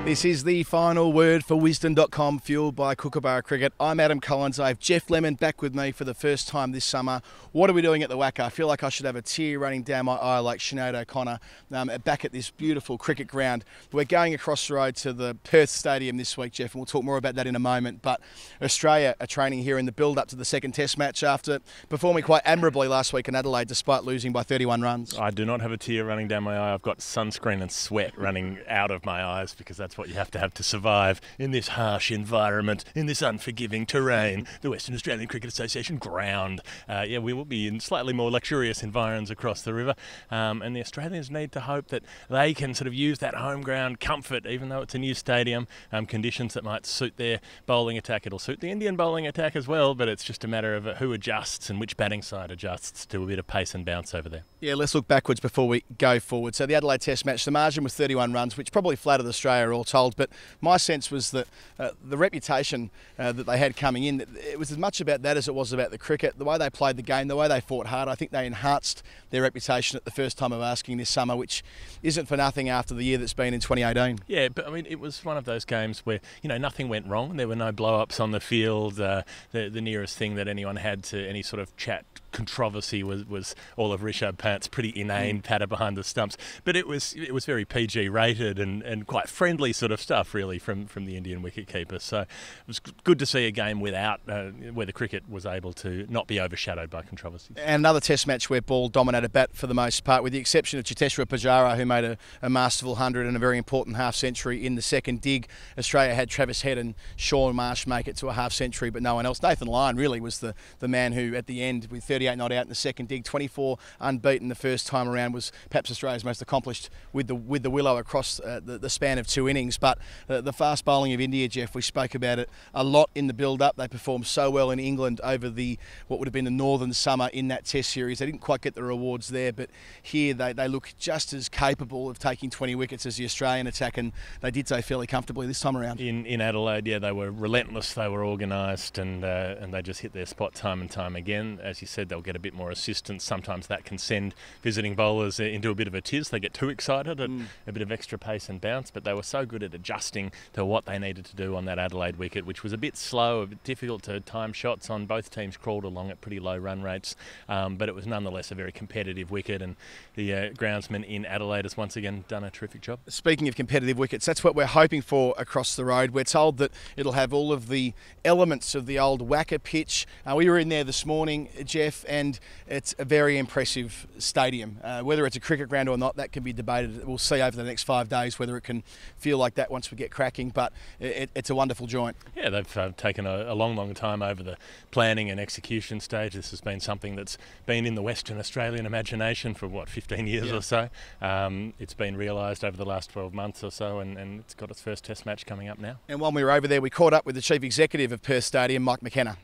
This is the final word for Wisdom.com, fueled by Kookaburra Cricket. I'm Adam Collins. I have Geoff Lemon back with me for the first time this summer. What are we doing at the WACA? I feel like I should have a tear running down my eye like Sinead O'Connor back at this beautiful cricket ground. We're going across the road to the Perth Stadium this week, Geoff, and we'll talk more about that in a moment. But Australia are training here in the build-up to the second Test match after performing quite admirably last week in Adelaide despite losing by 31 runs. I do not have a tear running down my eye. I've got sunscreen and sweat running out of my eyes because that's what you have to survive in this harsh environment, in this unforgiving terrain, the Western Australian Cricket Association ground. We will be in slightly more luxurious environs across the river, and the Australians need to hope that they can sort of use that home ground comfort, even though it's a new stadium, conditions that might suit their bowling attack. It'll suit the Indian bowling attack as well, but it's just a matter of who adjusts and which batting side adjusts to a bit of pace and bounce over there. Yeah, let's look backwards before we go forward. So the Adelaide Test match, the margin was 31 runs, which probably flattered Australia all told, but my sense was that the reputation that they had coming in, it was as much about that as it was about the cricket, the way they played the game, the way they fought hard. I think they enhanced their reputation at the first time of asking this summer, which isn't for nothing after the year that's been in 2018. Yeah, but I mean, it was one of those games where, nothing went wrong. There were no blow-ups on the field. The nearest thing that anyone had to any sort of chat controversy was all of Rishabh Pant's pretty inane patter behind the stumps, but it was very PG rated and quite friendly sort of stuff really from the Indian wicketkeeper. So it was good to see a game without where the cricket was able to not be overshadowed by controversies. And another Test match where ball dominated bat for the most part, with the exception of Cheteshwar Pujara, who made a masterful 100 and a very important half century in the second dig. Australia had Travis Head and Sean Marsh make it to a half century, but no one else. Nathan Lyon really was the man who at the end, with 38 not out in the second dig, 24 unbeaten the first time around, was perhaps Australia's most accomplished with the willow across the span of two innings. But the fast bowling of India, Geoff, we spoke about it a lot in the build-up. They performed so well in England over what would have been the northern summer in that Test series. They didn't quite get the rewards there, but here they look just as capable of taking 20 wickets as the Australian attack, and they did so fairly comfortably this time around. In Adelaide, yeah, they were relentless, they were organised, and they just hit their spot time and time again. As you said, they'll get a bit more assistance. Sometimes that can send visiting bowlers into a bit of a tiz. They get too excited and a bit of extra pace and bounce, but they were so good at adjusting to what they needed to do on that Adelaide wicket, which was a bit slow, a bit difficult to time shots on. Both teams crawled along at pretty low run rates, but it was nonetheless a very competitive wicket, and the groundsman in Adelaide has once again done a terrific job. Speaking of competitive wickets, that's what we're hoping for across the road. We're told that it'll have all of the elements of the old WACA pitch. We were in there this morning, Geoff, and it's a very impressive stadium. Whether it's a cricket ground or not, that can be debated. We'll see over the next 5 days whether it can feel like that once we get cracking, but it's a wonderful joint. Yeah, they've taken a long time over the planning and execution stage. This has been something that's been in the Western Australian imagination for, 15 years or so. It's been realised over the last 12 months or so, and it's got its first Test match coming up now. And while we were over there, we caught up with the Chief Executive of Perth Stadium, Mike McKenna.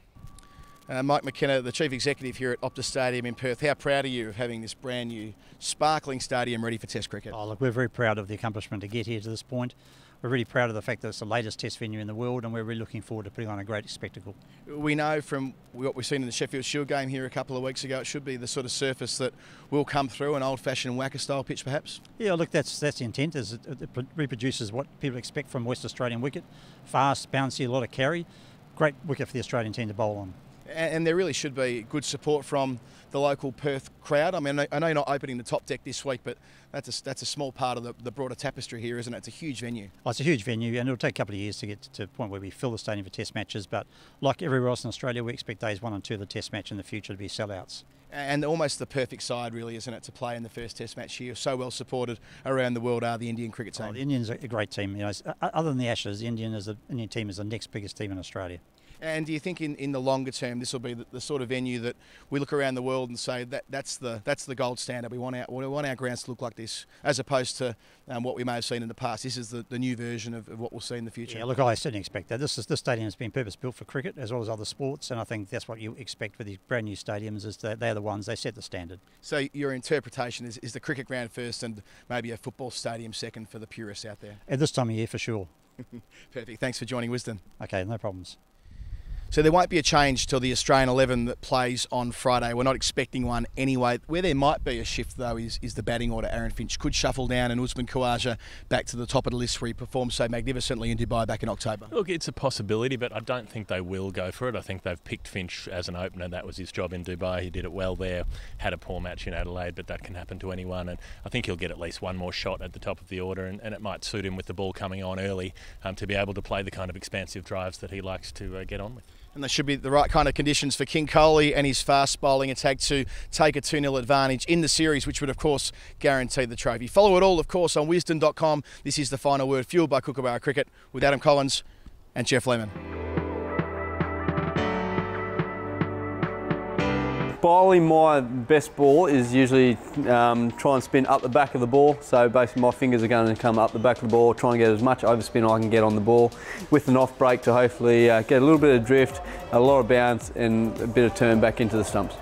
Mike McKenna, the Chief Executive here at Optus Stadium in Perth. How proud are you of having this brand new, sparkling stadium ready for Test cricket? Oh, look, we're very proud of the accomplishment to get here to this point. We're really proud of the fact that it's the latest Test venue in the world, and we're really looking forward to putting on a great spectacle. We know from what we've seen in the Sheffield Shield game here a couple of weeks ago, it should be the sort of surface that will come through, an old-fashioned WACA-style pitch perhaps? Yeah, look, that's the intent. Is it reproduces what people expect from West Australian wicket. Fast, bouncy, a lot of carry. Great wicket for the Australian team to bowl on. And there really should be good support from the local Perth crowd. I mean, I know you're not opening the top deck this week, but that's a small part of the broader tapestry here, isn't it? It's a huge venue. Well, it's a huge venue, and it'll take a couple of years to get to a point where we fill the stadium for Test matches. But like everywhere else in Australia, we expect days 1 and 2 of the Test match in the future to be sellouts. And almost the perfect side, really, isn't it, to play in the first Test match here? So well supported around the world are the Indian cricket team. Oh, the Indians are a great team. Other than the Ashes, the Indian team is the next biggest team in Australia. And do you think in the longer term this will be the sort of venue that we look around the world and say that's the gold standard? We want our grounds to look like this, as opposed to what we may have seen in the past. This is the new version of what we'll see in the future. Yeah, look, I certainly expect that. This stadium has been purpose built for cricket as well as other sports, and I think that's what you expect with these brand new stadiums. Is that they're the ones they set the standard. So your interpretation is the cricket ground first, and maybe a football stadium second for the purists out there. At this time of year, for sure. Perfect. Thanks for joining Wisdom. Okay, no problems. So there won't be a change till the Australian 11 that plays on Friday. We're not expecting one anyway. Where there might be a shift, though, is the batting order. Aaron Finch could shuffle down and Usman Khawaja back to the top of the list where he performed so magnificently in Dubai back in October. Look, it's a possibility, but I don't think they will go for it. I think they've picked Finch as an opener. That was his job in Dubai. He did it well there. Had a poor match in Adelaide, but that can happen to anyone. And I think he'll get at least one more shot at the top of the order, and it might suit him with the ball coming on early to be able to play the kind of expansive drives that he likes to get on with. And they should be the right kind of conditions for King Coley and his fast bowling attack to take a 2-0 advantage in the series, which would, of course, guarantee the trophy. Follow it all, of course, on wisdom.com. This is The Final Word, fueled by Kookaburra Cricket, with Adam Collins and Geoff Lemon. Bowling, my best ball is usually try and spin up the back of the ball. So basically my fingers are going to come up the back of the ball, try and get as much overspin I can get on the ball with an off break to hopefully get a little bit of drift, a lot of bounce and a bit of turn back into the stumps.